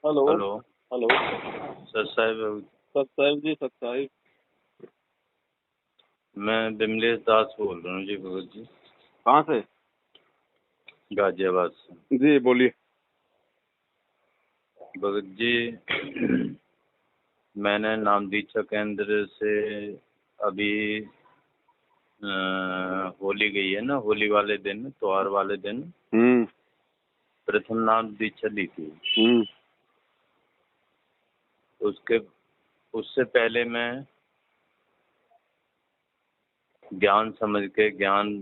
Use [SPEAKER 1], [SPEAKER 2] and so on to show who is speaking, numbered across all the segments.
[SPEAKER 1] Hello.
[SPEAKER 2] Hello.
[SPEAKER 1] Hello.
[SPEAKER 2] Sir साहब,
[SPEAKER 1] सतसाहिब जी, सतसाहिब।
[SPEAKER 2] मैं बिमलेश दास बोल रहा हूँ जी भगत जी,
[SPEAKER 1] कहाँ से?
[SPEAKER 2] गाजियाबाद से।
[SPEAKER 1] जी बोलिए।
[SPEAKER 2] भगत जी, मैंने नाम दीक्षा केंद्र से अभी होली गई है ना, होली वाले दिन, त्योहार वाले दिन
[SPEAKER 1] हम्म।
[SPEAKER 2] प्रथम नाम दीक्षा ली थी।
[SPEAKER 1] हम्म।
[SPEAKER 2] उसके उससे पहले मैं ज्ञान समझ के, ज्ञान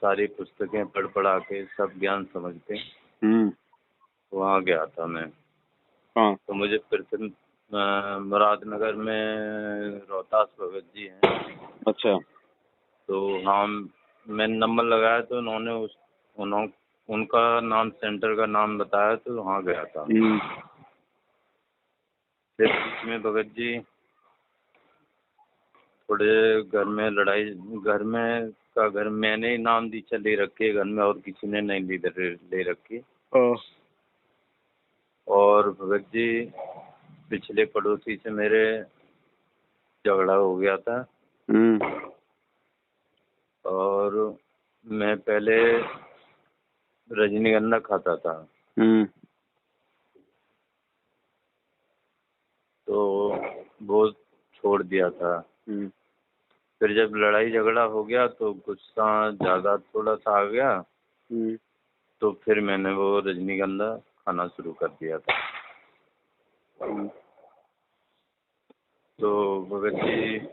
[SPEAKER 2] सारी पुस्तकें पढ़ पढ़ा के सब ज्ञान समझ के
[SPEAKER 1] हम्म।
[SPEAKER 2] वहाँ गया था मैं।
[SPEAKER 1] हाँ।
[SPEAKER 2] तो मुझे प्रथम मुरादनगर में रोहतास भगत जी हैं।
[SPEAKER 1] अच्छा।
[SPEAKER 2] तो हाँ, मैंने नंबर लगाया तो उनका नाम, सेंटर का नाम बताया तो वहाँ गया था।
[SPEAKER 1] हम्म।
[SPEAKER 2] फिर बीच में भगत जी थोड़े घर में लड़ाई, घर मैंने ही नाम दीक्षा ले रखी है, घर में और किसी ने नहीं ले रखी।
[SPEAKER 1] हाँ।
[SPEAKER 2] और भगत जी पिछले पड़ोसी से मेरे झगड़ा हो गया था।
[SPEAKER 1] हम्म।
[SPEAKER 2] और मैं पहले रजनीगंधा खाता था,
[SPEAKER 1] हम्म।
[SPEAKER 2] तो वो छोड़ दिया था।
[SPEAKER 1] हम्म।
[SPEAKER 2] फिर जब लड़ाई झगड़ा हो गया तो गुस्सा ज़्यादा थोड़ा सा आ गया,
[SPEAKER 1] हम्म।
[SPEAKER 2] तो फिर मैंने वो रजनीगंधा खाना शुरू कर दिया था।
[SPEAKER 1] हम्म।
[SPEAKER 2] तो भगत जी,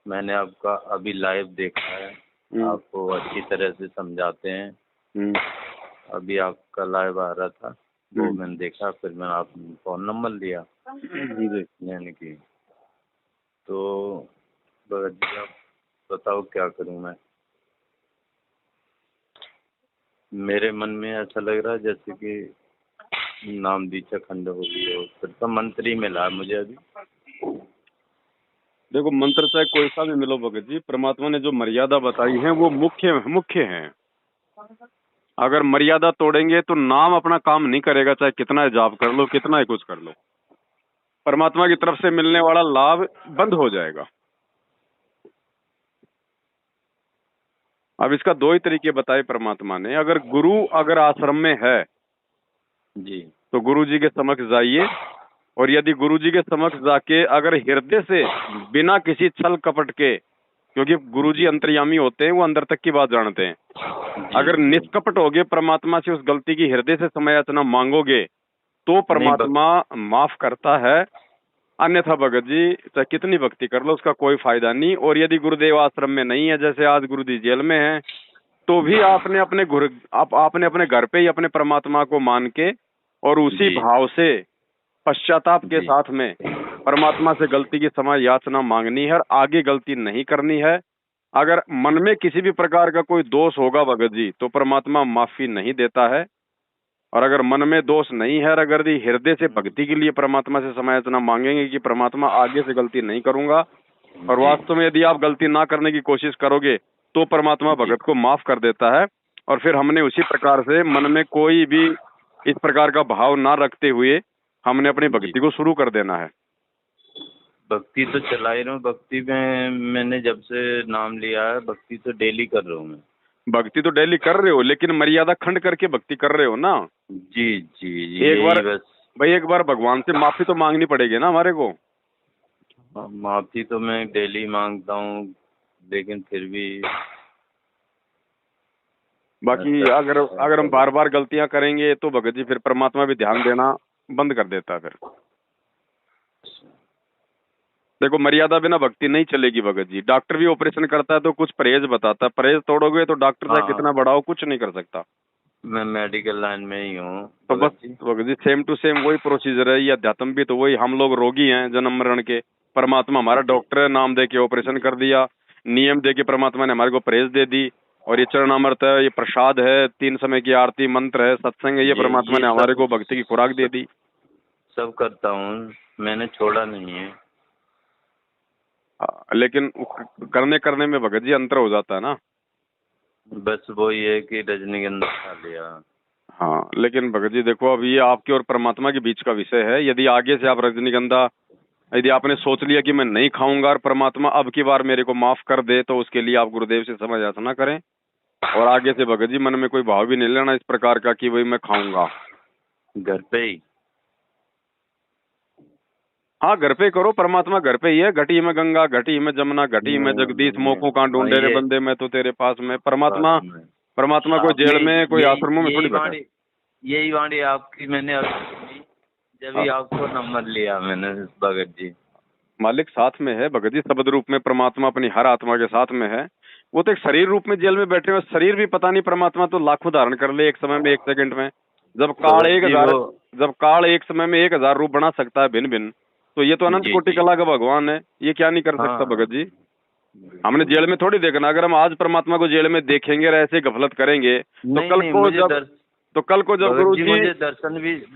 [SPEAKER 2] मैंने आपका अभी लाइव देखा है,
[SPEAKER 1] हम्म।
[SPEAKER 2] आपको अच्छी तरह से समझाते हैं।
[SPEAKER 1] हम्म।
[SPEAKER 2] अभी आपका लाइव आ रहा था, वो
[SPEAKER 1] हम्म।
[SPEAKER 2] मैंने देखा, फिर मैंने आप फ़ोन नंबर लिया,
[SPEAKER 1] जी।
[SPEAKER 2] यानी कि। तो भगत जी, आप बताओ क्या करूं मैं? मेरे मन में ऐसा लग रहा है जैसे कि नाम दीक्षा खंड हो गई हो, फिर तो मंत्र ही मिला है मुझे अभी।
[SPEAKER 1] देखो, मंत्र चाहे कोई सा भी मिलो भगत जी, परमात्मा ने जो मर्यादा बताई है वो मुख्य मुख्य है। अगर मर्यादा तोड़ेंगे तो नाम अपना काम नहीं करेगा, चाहे कितना जाप कर लो, कितना ही कुछ कर लो, परमात्मा की तरफ से मिलने वाला लाभ बंद हो जाएगा। अब इसका दो ही तरीके बताए परमात्मा ने। अगर गुरु अगर आश्रम में है
[SPEAKER 2] जी
[SPEAKER 1] तो गुरु जी के समक्ष जाइए, और यदि गुरु जी के समक्ष जाके अगर हृदय से बिना किसी छल कपट के, क्योंकि गुरु जी अंतर्यामी होते हैं, वो अंदर तक की बात जानते हैं,
[SPEAKER 2] जी
[SPEAKER 1] अगर
[SPEAKER 2] जी।
[SPEAKER 1] निष्कपट होगे परमात्मा से उस गलती की हृदय से क्षमायाचना मांगोगे तो
[SPEAKER 2] नहीं
[SPEAKER 1] परमात्मा माफ करता है। अन्यथा भगत जी चाहे कितनी भक्ति कर लो उसका कोई फायदा नहीं। और यदि गुरुदेव आश्रम में नहीं है, जैसे आज गुरु जी जेल में हैं, तो भी आपने अपने घर पे ही अपने परमात्मा को मान के और उसी
[SPEAKER 2] जी
[SPEAKER 1] भाव से पश्चाताप के
[SPEAKER 2] जी
[SPEAKER 1] साथ में परमात्मा से गलती की क्षमा याचना मांगनी है और आगे गलती नहीं करनी है। अगर मन में किसी भी प्रकार का कोई दोष होगा भगत जी, तो परमात्मा माफी नहीं देता है। और अगर मन में दोष नहीं है और अगर यदि हृदय से भक्ति के लिए परमात्मा से क्षमा याचना मांगेंगे कि परमात्मा आगे से गलती नहीं करूंगा, और
[SPEAKER 2] जी
[SPEAKER 1] वास्तव में यदि आप गलती ना करने की कोशिश करोगे तो परमात्मा
[SPEAKER 2] जी।
[SPEAKER 1] भगत को माफ कर देता है। और फिर हमने उसी प्रकार से मन में कोई भी इस प्रकार का भाव ना रखते हुए हमने अपनी
[SPEAKER 2] जी,
[SPEAKER 1] भक्ति को शुरू कर देना है।
[SPEAKER 2] भक्ति तो चला ही रहा हूँ। भक्ति में मैंने जब से नाम लिया है, भक्ति तो डेली कर रहा हूँ मैं।
[SPEAKER 1] भक्ति तो डेली कर रहे हो, लेकिन मर्यादा खंड करके भक्ति कर रहे हो ना।
[SPEAKER 2] जी जी जी,
[SPEAKER 1] एक बार
[SPEAKER 2] यही बस।
[SPEAKER 1] भाई, एक बार भगवान से माफी तो मांगनी पड़ेगी ना हमारे को।
[SPEAKER 2] माफी तो मैं डेली मांगता हूँ, लेकिन फिर भी
[SPEAKER 1] बाकी
[SPEAKER 2] ऐसा
[SPEAKER 1] अगर अगर हम
[SPEAKER 2] कभी।
[SPEAKER 1] बार बार गलतियां करेंगे तो भगत जी फिर परमात्मा भी ध्यान देना बंद कर देता है फिर। देखो, मर्यादा बिना भक्ति नहीं चलेगी भगत जी। डॉक्टर भी ऑपरेशन करता है तो कुछ परहेज बताता है, परहेज तोड़ोगे तो डॉक्टर चाहे
[SPEAKER 2] हाँ,
[SPEAKER 1] कितना बड़ा हो कुछ नहीं कर सकता।
[SPEAKER 2] मैं मेडिकल लाइन में ही हूँ
[SPEAKER 1] तो बस
[SPEAKER 2] Bhagat ji.
[SPEAKER 1] Bhagat ji, same to same वही प्रोसीजर है। ये अध्यात्म भी तो वही, हम लोग रोगी हैं जन्म मरण के, परमात्मा हमारा
[SPEAKER 2] जी
[SPEAKER 1] डॉक्टर है, नाम दे के ऑपरेशन कर दिया, नियम दे के परमात्मा ने हमारे को परहेज दे दी। और ये चरणामृत है, ये प्रसाद है, 3 समय की आरती, मंत्र है, सत्संग है, ये परमात्मा
[SPEAKER 2] ये
[SPEAKER 1] ने हमारे
[SPEAKER 2] सब
[SPEAKER 1] को भक्ति की खुराक दे दी।
[SPEAKER 2] सब करता हूँ, मैंने छोड़ा नहीं है।
[SPEAKER 1] लेकिन करने करने में भगत जी अंतर हो जाता है ना।
[SPEAKER 2] बस वो ये है कि रजनीगंधा खा लिया।
[SPEAKER 1] हाँ, लेकिन भगत जी देखो, अब ये आपके और परमात्मा के बीच का विषय है। यदि आगे से आप रजनीगंधा, यदि आपने सोच लिया कि मैं नहीं खाऊंगा और परमात्मा अब की बार मेरे को माफ कर दे, तो उसके लिए आप गुरुदेव से क्षमा याचना करें। और आगे से भगत जी मन में कोई भाव भी नहीं लेना इस प्रकार का कि भाई मैं खाऊंगा।
[SPEAKER 2] घर पे ही?
[SPEAKER 1] हाँ, घर पे करो, परमात्मा घर पे ही है। घटी में गंगा, घटी में जमुना, घटी में जगदीश, मोखों का
[SPEAKER 2] हाँ,
[SPEAKER 1] ढूंढे रे बंदे, मैं तो तेरे पास में। परमात्मा,
[SPEAKER 2] पास में
[SPEAKER 1] परमात्मा कोई
[SPEAKER 2] आप
[SPEAKER 1] जेल
[SPEAKER 2] यही
[SPEAKER 1] में, कोई
[SPEAKER 2] यही
[SPEAKER 1] आश्रमों में थोड़ी
[SPEAKER 2] यही
[SPEAKER 1] बैठा है।
[SPEAKER 2] वाणी यही वाणी आपकी मैंने अभी सुनी, जब
[SPEAKER 1] हाँ,
[SPEAKER 2] ही आपको नंबर लिया मैंने भगत जी।
[SPEAKER 1] मालिक साथ में है भगत जी, शब्द रूप में परमात्मा अपनी हर आत्मा के साथ में है। वो तो एक शरीर रूप में जेल में बैठे हुए, शरीर भी पता नहीं, परमात्मा तो लाखों धारण कर ले एक समय में, एक सेकंड में। जब काल
[SPEAKER 2] भगत
[SPEAKER 1] एक
[SPEAKER 2] जी
[SPEAKER 1] हजार
[SPEAKER 2] वो
[SPEAKER 1] जब काल एक समय में 1000 रूप बना सकता है भिन्न भिन्न, तो ये तो अनंत
[SPEAKER 2] जी
[SPEAKER 1] कोटि
[SPEAKER 2] जी
[SPEAKER 1] कला का भगवान है, ये क्या नहीं कर सकता
[SPEAKER 2] हाँ
[SPEAKER 1] भगत जी। हमने
[SPEAKER 2] बिल्कुल।
[SPEAKER 1] जेल में थोड़ी देखना। अगर हम आज परमात्मा को जेल में देखेंगे और ऐसे गफलत करेंगे, तो
[SPEAKER 2] नहीं
[SPEAKER 1] कल
[SPEAKER 2] नहीं,
[SPEAKER 1] को जब
[SPEAKER 2] भगत
[SPEAKER 1] गुरु
[SPEAKER 2] जी
[SPEAKER 1] जी,
[SPEAKER 2] मुझे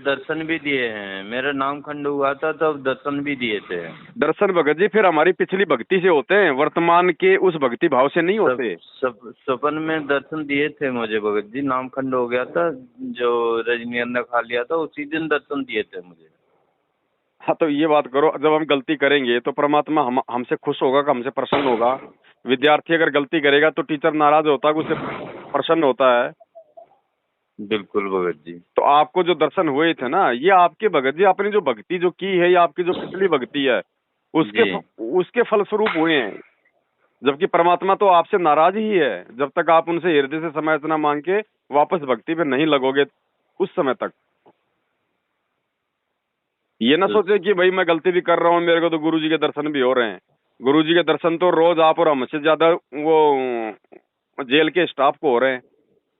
[SPEAKER 2] दर्शन भी दिए हैं। मेरा नाम खंड हुआ था तब दर्शन भी दिए थे।
[SPEAKER 1] दर्शन भगत जी फिर हमारी पिछली भक्ति से होते हैं, वर्तमान के उस भक्ति भाव से नहीं
[SPEAKER 2] सब
[SPEAKER 1] होते।
[SPEAKER 2] सब सपन में दर्शन दिए थे मुझे भगत जी। नाम खंड हो गया था, जो रजनीगंधा खा लिया था उसी दिन दर्शन दिए थे मुझे।
[SPEAKER 1] हाँ, तो ये बात करो, जब हम गलती करेंगे तो परमात्मा हमसे खुश होगा कि हमसे प्रसन्न होगा। विद्यार्थी अगर गलती करेगा तो टीचर नाराज होता है कि उससे प्रसन्न होता है।
[SPEAKER 2] बिल्कुल भगत जी।
[SPEAKER 1] तो आपको जो दर्शन हुए थे ना, ये आपके भगत जी, आपने जो भक्ति जो की है, ये आपकी जो पिछली भक्ति है, उसके
[SPEAKER 2] जी
[SPEAKER 1] उसके फलस्वरूप हुए हैं। जबकि परमात्मा तो आपसे नाराज ही है, जब तक आप उनसे हृदय से समायाचना मांग के वापस भक्ति पे नहीं लगोगे उस समय तक। ये ना
[SPEAKER 2] तो
[SPEAKER 1] सोचे कि भाई मैं गलती भी कर रहा हूँ, मेरे को तो गुरुजी के दर्शन भी हो रहे हैं। गुरुजी के दर्शन तो रोज आप और हमसे ज्यादा वो जेल के स्टाफ को हो रहे हैं,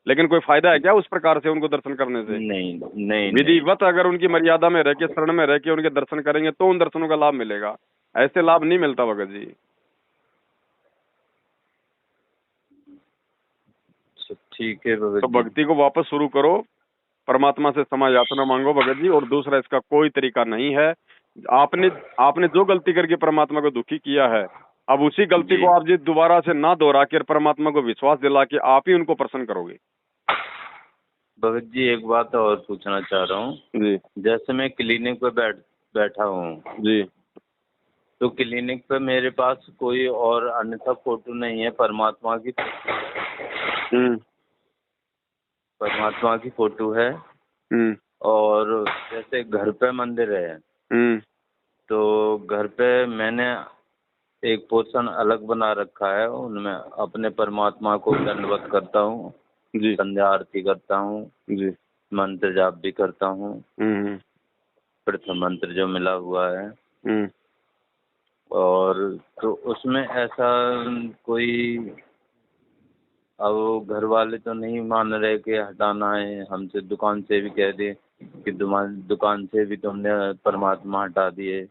[SPEAKER 1] लेकिन कोई फायदा है क्या उस प्रकार से उनको दर्शन करने से?
[SPEAKER 2] नहीं नहीं नहीं।
[SPEAKER 1] विधिवत अगर उनकी मर्यादा में रह के, शरण में रह के उनके दर्शन करेंगे तो उन दर्शनों का लाभ मिलेगा। ऐसे लाभ नहीं मिलता भगत जी।
[SPEAKER 2] ठीक है
[SPEAKER 1] तो
[SPEAKER 2] भगत जी।
[SPEAKER 1] भक्ति को वापस शुरू करो, परमात्मा से क्षमा याचना मांगो भगत जी। और दूसरा, इसका कोई तरीका नहीं है। आपने आपने जो गलती करके परमात्मा को दुखी किया है, अब उसी गलती
[SPEAKER 2] जी
[SPEAKER 1] को आप जी दोबारा से ना दोहरा के परमात्मा को विश्वास दिला के आप ही उनको प्रसन्न करोगे।
[SPEAKER 2] भगत जी, एक बात और पूछना चाह रहा हूँ।
[SPEAKER 1] जी
[SPEAKER 2] जैसे मैं क्लिनिक पे बैठा हूँ,
[SPEAKER 1] जी।
[SPEAKER 2] तो क्लिनिक पे मेरे पास कोई और अन्यथा फोटो नहीं है।
[SPEAKER 1] हम्म
[SPEAKER 2] परमात्मा की फोटो है।
[SPEAKER 1] हम्म
[SPEAKER 2] और जैसे घर पे मंदिर है,
[SPEAKER 1] हम्म
[SPEAKER 2] तो घर पे मैंने एक पोर्शन अलग बना रखा है, उनमें अपने परमात्मा को दंडवत करता हूँ,
[SPEAKER 1] जी
[SPEAKER 2] संध्या आरती करता हूँ,
[SPEAKER 1] जी।
[SPEAKER 2] मंत्र जाप भी करता हूँ,
[SPEAKER 1] हम्म
[SPEAKER 2] प्रथम मंत्र जो मिला हुआ है।
[SPEAKER 1] हम्म
[SPEAKER 2] और तो उसमें ऐसा कोई, अब वो घर वाले तो नहीं मान रहे कि हटाना है। हमसे दुकान से भी कह दिए कि दुकान से भी तुमने परमात्मा हटा दिए,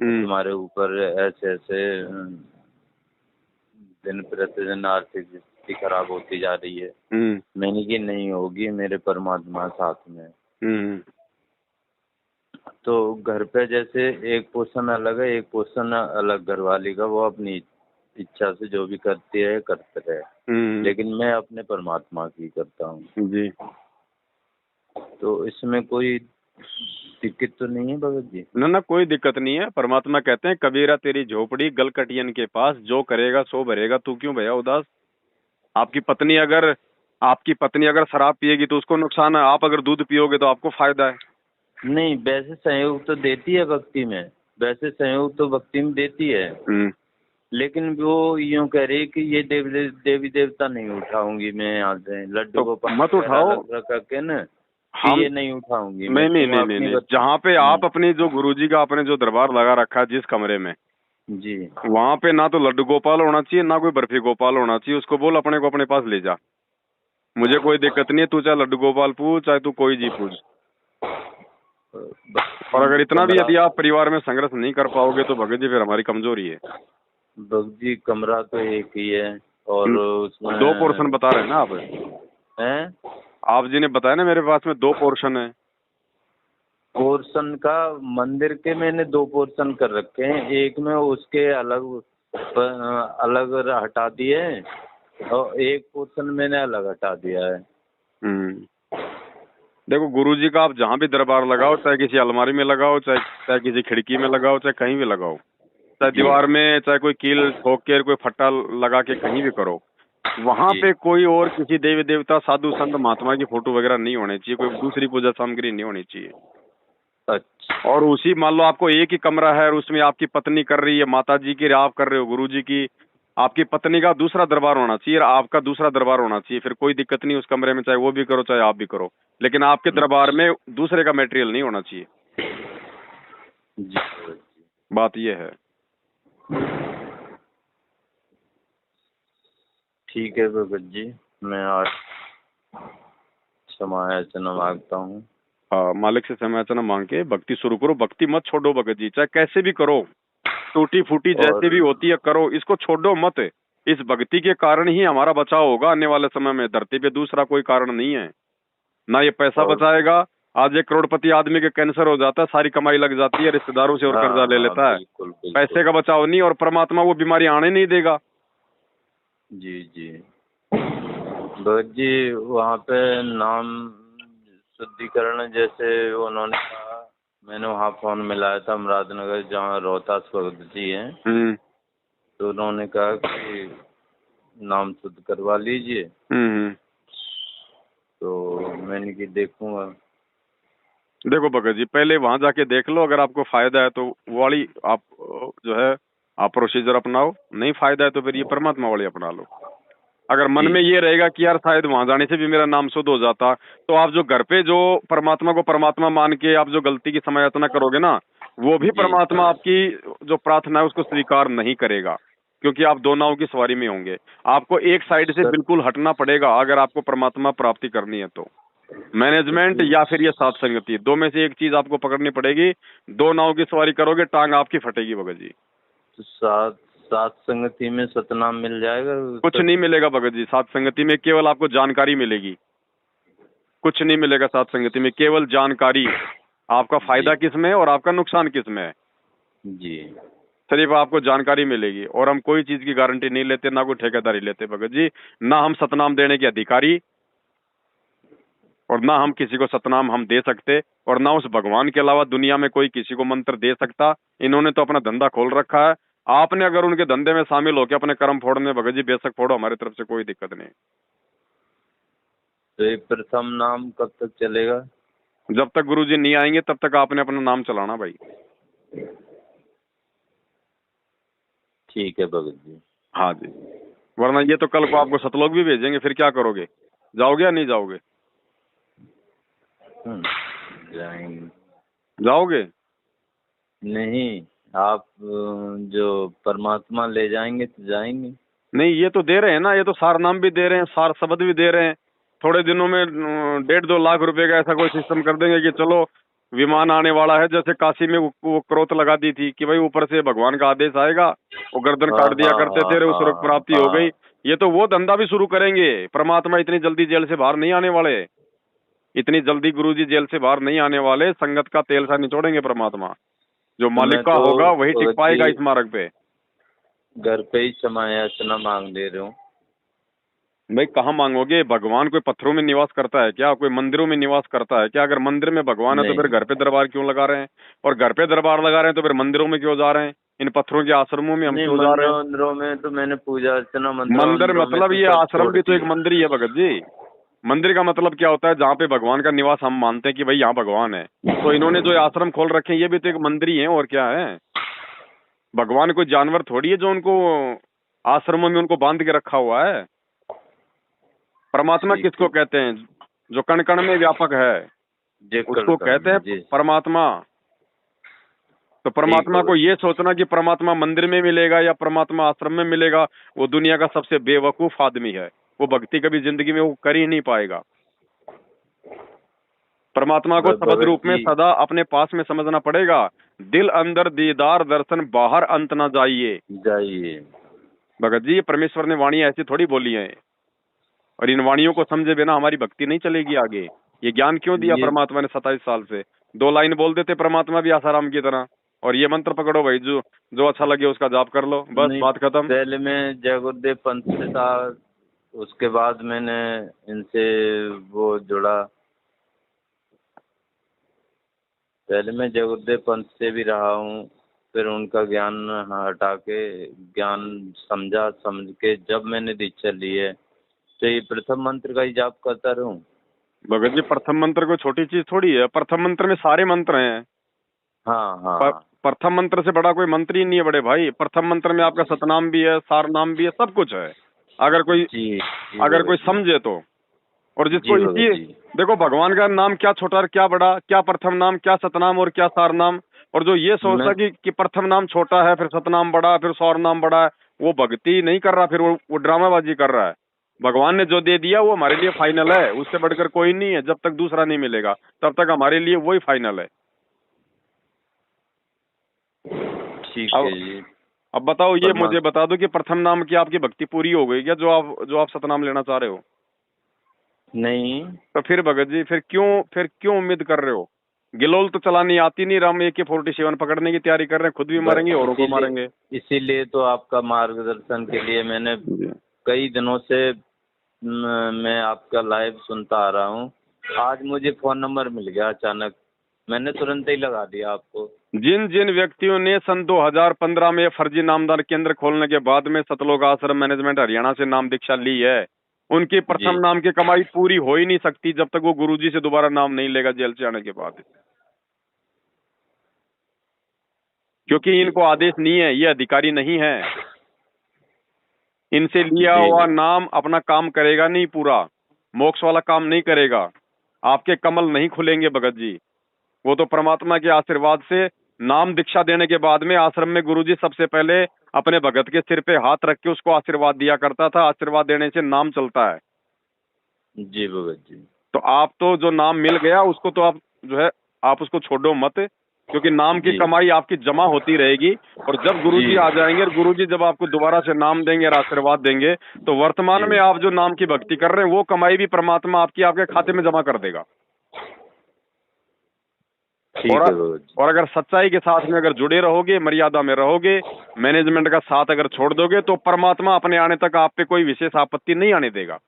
[SPEAKER 1] हम्म
[SPEAKER 2] तुम्हारे ऊपर ऐसे ऐसे दिन प्रतिदिन आर्थिक स्थिति खराब होती जा रही है।
[SPEAKER 1] हम्म
[SPEAKER 2] मैंने कि नहीं होगी, मेरे परमात्मा साथ में है।
[SPEAKER 1] हम्म
[SPEAKER 2] तो घर पे जैसे एक पोर्शन अलग है, एक पोर्शन अलग घरवाली का, वो अपनी इच्छा से जो भी करती है करते रहे, लेकिन मैं अपने परमात्मा की करता हूँ।
[SPEAKER 1] जी।
[SPEAKER 2] तो इसमें कोई दिक्कत तो नहीं है भगत जी?
[SPEAKER 1] ना ना, कोई दिक्कत नहीं है। परमात्मा कहते हैं, कबीरा तेरी झोपड़ी गलकटियन के पास, जो करेगा सो भरेगा, तू क्यों भैया उदास। आपकी पत्नी अगर आपकी पत्नी अगर शराब पिएगी तो उसको नुकसान है, आप अगर दूध पियोगे तो आपको फायदा है।
[SPEAKER 2] नहीं, वैसे सहयोग तो देती है भक्ति में, वैसे सहयोग तो भक्ति में देती है, लेकिन वो यूँ कह रही है कि ये देवी देवता नहीं उठाऊंगी मैं यहाँ से, लड्डू
[SPEAKER 1] तो
[SPEAKER 2] गोपाल
[SPEAKER 1] मत
[SPEAKER 2] वगैरह
[SPEAKER 1] उठाओ।
[SPEAKER 2] अलग रख के ना, कि
[SPEAKER 1] हम
[SPEAKER 2] ये नहीं उठाऊंगी मैं,
[SPEAKER 1] नहीं नहीं
[SPEAKER 2] तुम
[SPEAKER 1] नहीं नहीं
[SPEAKER 2] अपनी
[SPEAKER 1] नहीं, जहाँ पे आप
[SPEAKER 2] हम्म,
[SPEAKER 1] अपनी जो गुरुजी का आपने जो दरबार लगा रखा है जिस कमरे में,
[SPEAKER 2] जी
[SPEAKER 1] वहाँ पे ना तो लड्डू गोपाल होना चाहिए, ना कोई बर्फी गोपाल होना चाहिए। उसको बोल अपने को अपने पास ले जा, मुझे कोई दिक्कत नहीं है, तू चाहे लड्डू गोपाल पूछ, चाहे तू कोई जी पूछ। और अगर इतना भी
[SPEAKER 2] कमरा
[SPEAKER 1] यदि आप परिवार में संघर्ष नहीं कर पाओगे तो भगत जी फिर हमारी कमजोरी है।
[SPEAKER 2] भगत जी, कमरा तो एक ही है और उसमें
[SPEAKER 1] 2 पोर्शन बता रहे हैं ना आप।
[SPEAKER 2] हैं।
[SPEAKER 1] आप जी ने बताया ना मेरे पास में 2 पोर्शन है।
[SPEAKER 2] पोर्शन का मंदिर के मैंने 2 पोर्शन कर रखे हैं, एक में उसके अलग हटा दिए और एक पोर्शन मैंने अलग हटा दिया है।
[SPEAKER 1] हम्म देखो गुरुजी का आप जहाँ भी दरबार लगाओ, चाहे किसी अलमारी में लगाओ, चाहे चाहे किसी खिड़की में लगाओ, चाहे कहीं भी लगाओ, चाहे
[SPEAKER 2] जी
[SPEAKER 1] दीवार में, चाहे कोई कील ठोक के कोई फट्टा लगा के कहीं भी करो, वहां
[SPEAKER 2] जी।
[SPEAKER 1] पे कोई और किसी देवी देवता साधु संत महात्मा की फोटो वगैरह नहीं होनी चाहिए, कोई दूसरी पूजा सामग्री नहीं होनी चाहिए।
[SPEAKER 2] अच्छा।
[SPEAKER 1] और उसी मान लो आपको एक ही कमरा है और उसमें आपकी पत्नी कर रही है, माता जी की आप कर रहे हो, गुरु जी की, आपकी पत्नी का दूसरा दरबार होना चाहिए और आपका दूसरा दरबार होना चाहिए, फिर कोई दिक्कत नहीं उस कमरे में, चाहे वो भी करो चाहे आप भी करो, लेकिन आपके दरबार में दूसरे का मटेरियल नहीं होना चाहिए।
[SPEAKER 2] जी
[SPEAKER 1] बात ये है।
[SPEAKER 2] ठीक है भगत जी, मैं आज क्षमा याचना मांगता हूँ।
[SPEAKER 1] हाँ, मालिक से क्षमा मांग के भक्ति शुरू करो, भक्ति मत छोड़ो भगत जी, चाहे कैसे भी करो, टूटी फूटी जैसे भी
[SPEAKER 2] और
[SPEAKER 1] होती है करो, इसको छोड़ो मत। इस भक्ति के कारण ही हमारा बचाव होगा आने वाले समय में, धरती पे दूसरा कोई कारण नहीं है। ना ये पैसा
[SPEAKER 2] और
[SPEAKER 1] बचाएगा, आज एक करोड़पति आदमी के कैंसर हो जाता है, सारी कमाई लग जाती है, रिश्तेदारों से और
[SPEAKER 2] हाँ
[SPEAKER 1] कर्जा ले
[SPEAKER 2] हाँ,
[SPEAKER 1] लेता है,
[SPEAKER 2] बिल्कुल
[SPEAKER 1] पैसे
[SPEAKER 2] बिल्कुल।
[SPEAKER 1] का बचाव नहीं, और परमात्मा वो बीमारी आने नहीं देगा।
[SPEAKER 2] जी जी भगत जी, वहाँ पे नाम शुद्धिकरण जैसे उन्होंने कहा, मैंने वहाँ फोन मिलाया था मुरादनगर जहाँ रोहतास भगत जी हैं, तो उन्होंने कहा कि नाम शुद्ध करवा लीजिए,
[SPEAKER 1] हम्म।
[SPEAKER 2] तो मैंने कि देखूंगा।
[SPEAKER 1] देखो भगत जी, पहले वहां जाके देख लो, अगर आपको फायदा है तो वो वाली आप जो है आप प्रोसीजर अपनाओ, नहीं फायदा है तो फिर ये परमात्मा वाली अपना लो। अगर मन
[SPEAKER 2] जी
[SPEAKER 1] में ये रहेगा कि यार शायद वहां जाने से भी मेरा नाम शुद्ध हो जाता, तो आप जो घर पे जो परमात्मा को परमात्मा मान के आप जो गलती की समायाचना करोगे ना, वो भी
[SPEAKER 2] जी
[SPEAKER 1] परमात्मा आपकी जो प्रार्थना है उसको स्वीकार नहीं करेगा, क्योंकि आप दो नाव की सवारी में होंगे। आपको एक साइड से
[SPEAKER 2] सर।
[SPEAKER 1] बिल्कुल हटना पड़ेगा अगर आपको परमात्मा प्राप्ति करनी है तो। मैनेजमेंट या फिर ये साथ संगति, दो में से एक चीज आपको पकड़नी पड़ेगी। दो नाव की सवारी करोगे टांग आपकी फटेगी भगत जी।
[SPEAKER 2] तो सात सात संगति में सतनाम मिल जाएगा
[SPEAKER 1] कुछ
[SPEAKER 2] सर?
[SPEAKER 1] नहीं मिलेगा भगत जी साथ संगति में, केवल आपको जानकारी मिलेगी, कुछ नहीं मिलेगा साथ संगति में, केवल जानकारी। आपका फायदा
[SPEAKER 2] जी
[SPEAKER 1] किस में है और आपका नुकसान किस में है,
[SPEAKER 2] जी
[SPEAKER 1] सिर्फ आपको जानकारी मिलेगी। और हम कोई चीज की गारंटी नहीं लेते, ना कोई ठेकेदारी लेते भगत जी, ना हम सतनाम देने के अधिकारी, और ना हम किसी को सतनाम हम दे सकते, और ना उस भगवान के अलावा दुनिया में कोई किसी को मंत्र दे सकता। इन्होंने तो अपना धंधा खोल रखा है, आपने अगर उनके धंधे में शामिल होकर अपने कर्म फोड़ने भगत जी बेशक फोड़ो, हमारी तरफ से कोई दिक्कत नहीं।
[SPEAKER 2] तो ये प्रथम नाम कब तक चलेगा?
[SPEAKER 1] जब तक गुरुजी नहीं आएंगे तब तक आपने अपना नाम चलाना भाई।
[SPEAKER 2] ठीक है भगत जी।
[SPEAKER 1] हाँ जी, वरना ये तो कल को आपको सतलोक भी भेजेंगे, फिर क्या करोगे, जाओगे या नहीं जाओगे?
[SPEAKER 2] जाएंगे।
[SPEAKER 1] जाओगे?
[SPEAKER 2] नहीं, आप जो परमात्मा ले जाएंगे तो जाएंगे।
[SPEAKER 1] नहीं, ये तो दे रहे हैं ना, ये तो सार नाम भी दे रहे हैं, सार शब्द भी दे रहे हैं। थोड़े दिनों में 1.5-2 लाख रुपए का ऐसा कोई सिस्टम कर देंगे कि चलो विमान आने वाला है, जैसे काशी में वो क्रोत लगा दी थी कि भाई ऊपर से भगवान का आदेश आएगा, वो गर्दन
[SPEAKER 2] हाँ
[SPEAKER 1] काट दिया
[SPEAKER 2] हाँ
[SPEAKER 1] करते
[SPEAKER 2] हाँ
[SPEAKER 1] थे,
[SPEAKER 2] हाँ
[SPEAKER 1] स्वर्ग प्राप्ति हो
[SPEAKER 2] हाँ।
[SPEAKER 1] गई। ये तो वो धंधा भी शुरू करेंगे। परमात्मा इतनी जल्दी जेल से बाहर नहीं आने वाले, इतनी जल्दी गुरुजी जेल से बाहर नहीं आने वाले। संगत का तेल सा निचोड़ेंगे परमात्मा, जो
[SPEAKER 2] तो
[SPEAKER 1] मालिक
[SPEAKER 2] मैं
[SPEAKER 1] का
[SPEAKER 2] तो
[SPEAKER 1] होगा वही टिक
[SPEAKER 2] भगत
[SPEAKER 1] पाएगा
[SPEAKER 2] जी
[SPEAKER 1] इस मार्ग पे।
[SPEAKER 2] घर पे ही क्षमा याचना मांग दे रहे हूँ।
[SPEAKER 1] भाई कहाँ मांगोगे? भगवान कोई पत्थरों में निवास करता है क्या? कोई मंदिरों में निवास करता है क्या? अगर मंदिर में भगवान है तो फिर
[SPEAKER 2] नहीं
[SPEAKER 1] घर पे दरबार क्यों लगा रहे हैं? और घर पे दरबार लगा रहे हैं तो फिर मंदिरों में क्यों जा रहे हैं? इन पत्थरों के आश्रमों में हम
[SPEAKER 2] नहीं,
[SPEAKER 1] क्यों जा रहे
[SPEAKER 2] मंदिरों
[SPEAKER 1] हैं?
[SPEAKER 2] वंदिरों में तो मैंने पूजा अर्चना मंदिरों
[SPEAKER 1] मंदिर
[SPEAKER 2] वंदिरों में
[SPEAKER 1] मतलब
[SPEAKER 2] तो
[SPEAKER 1] ये
[SPEAKER 2] सब
[SPEAKER 1] आश्रम
[SPEAKER 2] छोड़
[SPEAKER 1] भी तो एक
[SPEAKER 2] दिए।
[SPEAKER 1] मंदिर ही है भगत जी। मंदिर का मतलब क्या होता है? जहाँ पे भगवान का निवास हम मानते हैं कि भाई यहाँ भगवान है। तो इन्होंने जो आश्रम खोल रखे हैं ये भी तो एक मंदिर ही है, और क्या है? भगवान कोई जानवर थोड़ी है जो उनको आश्रमों में उनको बांध के रखा हुआ है। परमात्मा
[SPEAKER 2] ठीक
[SPEAKER 1] किसको
[SPEAKER 2] है।
[SPEAKER 1] कहते हैं? जो कण कण में व्यापक है
[SPEAKER 2] जय
[SPEAKER 1] उसको कहते हैं
[SPEAKER 2] जी।
[SPEAKER 1] परमात्मा। तो
[SPEAKER 2] ठीक
[SPEAKER 1] परमात्मा को
[SPEAKER 2] भगत
[SPEAKER 1] ये सोचना कि परमात्मा मंदिर में मिलेगा या परमात्मा आश्रम में मिलेगा, वो दुनिया का सबसे बेवकूफ आदमी है। वो भक्ति कभी जिंदगी में वो कर ही नहीं पाएगा। परमात्मा को शब्द
[SPEAKER 2] भगत
[SPEAKER 1] रूप में
[SPEAKER 2] जी।
[SPEAKER 1] सदा अपने पास में समझना पड़ेगा। दिल अंदर दीदार दर्शन बाहर अंत ना जाइए।
[SPEAKER 2] जाइए।
[SPEAKER 1] भगत जी, ये परमेश्वर ने वाणी ऐसी थोड़ी बोली है, और इन वाणियों को समझे बिना हमारी भक्ति नहीं चलेगी आगे। ये ज्ञान क्यों दिया
[SPEAKER 2] ये
[SPEAKER 1] परमात्मा ने 27 साल से? 2 लाइन बोल देते परमात्मा भी आसाराम की तरह, और ये मंत्र पकड़ो भाई, जो जो अच्छा लगे उसका जाप कर लो, बस
[SPEAKER 2] नहीं,
[SPEAKER 1] बात खत्म।
[SPEAKER 2] पहले मैं जय गुरुदेव पंथ से था, उसके बाद मैंने इनसे वो जुड़ा, पहले मैं जगदेव पंत से भी रहा हूँ, फिर उनका ज्ञान हटा के ज्ञान समझ के जब मैंने दीक्षा ली है, तो ये प्रथम मंत्र का ही जाप करता रहूं।
[SPEAKER 1] भगत जी प्रथम मंत्र कोई छोटी चीज थोड़ी है, प्रथम मंत्र में सारे मंत्र हैं।
[SPEAKER 2] हाँ हाँ।
[SPEAKER 1] प्रथम मंत्र से बड़ा कोई मंत्र ही नहीं है बड़े भाई। प्रथम मंत्र में आपका सतनाम भी है, सार नाम भी है, सब कुछ है। अगर कोई
[SPEAKER 2] जी
[SPEAKER 1] अगर कोई
[SPEAKER 2] भगत जी।
[SPEAKER 1] समझे तो। और जिसको
[SPEAKER 2] जी
[SPEAKER 1] इसी
[SPEAKER 2] भगत जी।
[SPEAKER 1] देखो भगवान का नाम क्या छोटा और क्या बड़ा, क्या प्रथम नाम, क्या सतनाम और क्या सार नाम। और जो ये सोचता
[SPEAKER 2] मैं
[SPEAKER 1] कि प्रथम नाम छोटा है, फिर सतनाम बड़ा, फिर सौर नाम बड़ा है, वो भक्ति नहीं कर रहा, फिर वो ड्रामाबाजी कर रहा है। भगवान ने जो दे दिया वो हमारे लिए फाइनल है, उससे बढ़कर कोई नहीं है। जब तक दूसरा नहीं मिलेगा तब तक हमारे लिए वही फाइनल है।
[SPEAKER 2] ठीक
[SPEAKER 1] अब
[SPEAKER 2] है जी।
[SPEAKER 1] अब बताओ, ये
[SPEAKER 2] परमा
[SPEAKER 1] मुझे बता दो कि प्रथम नाम की आपकी भक्ति पूरी हो गई क्या, जो आप सतनाम लेना चाह रहे हो?
[SPEAKER 2] नहीं।
[SPEAKER 1] तो फिर भगत जी फिर क्यों उम्मीद कर रहे हो? गिलोल तो चलानी आती नहीं, राम AK-47 पकड़ने की तैयारी कर रहे हैं, खुद भी मारेंगे औरों को मारेंगे।
[SPEAKER 2] इसीलिए तो आपका मार्गदर्शन के लिए मैंने
[SPEAKER 1] जी।
[SPEAKER 2] कई दिनों से मैं आपका लाइव सुनता आ रहा हूँ। आज मुझे फोन नंबर मिल गया अचानक, मैंने तुरंत ही लगा दिया आपको।
[SPEAKER 1] जिन जिन व्यक्तियों ने सन 2015 में फर्जी नामदान केंद्र खोलने के बाद में सतलोक आश्रम मैनेजमेंट हरियाणा से नाम दीक्षा ली है, उनकी
[SPEAKER 2] जी
[SPEAKER 1] प्रथम नाम की कमाई पूरी हो ही नहीं सकती जब तक वो गुरुजी से दोबारा नाम नहीं लेगा जेल से आने के बाद। क्योंकि
[SPEAKER 2] जी
[SPEAKER 1] इनको आदेश नहीं है, ये अधिकारी नहीं है। इनसे लिया
[SPEAKER 2] जी
[SPEAKER 1] हुआ नाम अपना काम करेगा नहीं, पूरा मोक्ष वाला काम नहीं करेगा। आपके कमल नहीं खुलेंगे भगत जी। वो तो परमात्मा के आशीर्वाद से नाम दीक्षा देने के बाद में आश्रम में गुरुजी सबसे पहले अपने भगत के सिर पे हाथ रख के उसको आशीर्वाद दिया करता था। आशीर्वाद देने से नाम चलता है।
[SPEAKER 2] जी भगत जी।
[SPEAKER 1] तो आप तो जो नाम मिल गया उसको तो आप जो है आप उसको छोड़ो मत, क्योंकि नाम की
[SPEAKER 2] जी
[SPEAKER 1] कमाई आपकी जमा होती रहेगी। और जब गुरुजी
[SPEAKER 2] जी
[SPEAKER 1] आ जाएंगे और गुरुजी जब आपको दोबारा से नाम देंगे और आशीर्वाद देंगे, तो वर्तमान
[SPEAKER 2] जी।
[SPEAKER 1] में आप जो नाम की भक्ति कर रहे हैं वो कमाई भी परमात्मा आपके खाते में जमा कर देगा। और
[SPEAKER 2] ठीक है भगत जी।
[SPEAKER 1] और अगर सच्चाई के साथ में अगर जुड़े रहोगे, मर्यादा में रहोगे, मैनेजमेंट का साथ अगर छोड़ दोगे, तो परमात्मा अपने आने तक आप पे कोई विशेष आपत्ति नहीं आने देगा।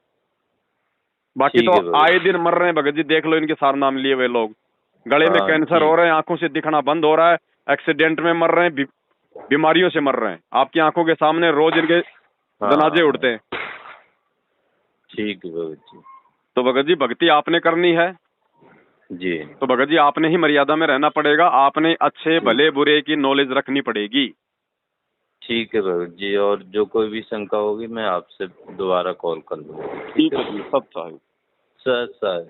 [SPEAKER 1] बाकी
[SPEAKER 2] ठीक
[SPEAKER 1] तो
[SPEAKER 2] है भगत
[SPEAKER 1] आए
[SPEAKER 2] जी।
[SPEAKER 1] दिन मर रहे हैं भगत जी, देख लो इनके सार नाम लिए हुए लोग। गले में
[SPEAKER 2] हाँ
[SPEAKER 1] कैंसर
[SPEAKER 2] जी।
[SPEAKER 1] हो रहे हैं, आंखों से दिखना बंद हो रहा है, एक्सीडेंट में मर रहे हैं, बीमारियों से मर रहे हैं। आपकी आंखों के सामने रोज इनके जनाजे
[SPEAKER 2] हाँ
[SPEAKER 1] उठते हैं।
[SPEAKER 2] ठीक है भगत जी।
[SPEAKER 1] तो भगत जी भक्ति आपने करनी है,
[SPEAKER 2] जी
[SPEAKER 1] तो भगत जी आपने ही मर्यादा में रहना पड़ेगा। आपने अच्छे
[SPEAKER 2] ठीक।
[SPEAKER 1] भले बुरे की नॉलेज रखनी पड़ेगी।
[SPEAKER 2] ठीक है भगत जी, और जो कोई भी शंका होगी मैं आपसे दोबारा कॉल कर लूँगा।
[SPEAKER 1] ठीक है जी, सब चाहिए।
[SPEAKER 2] सर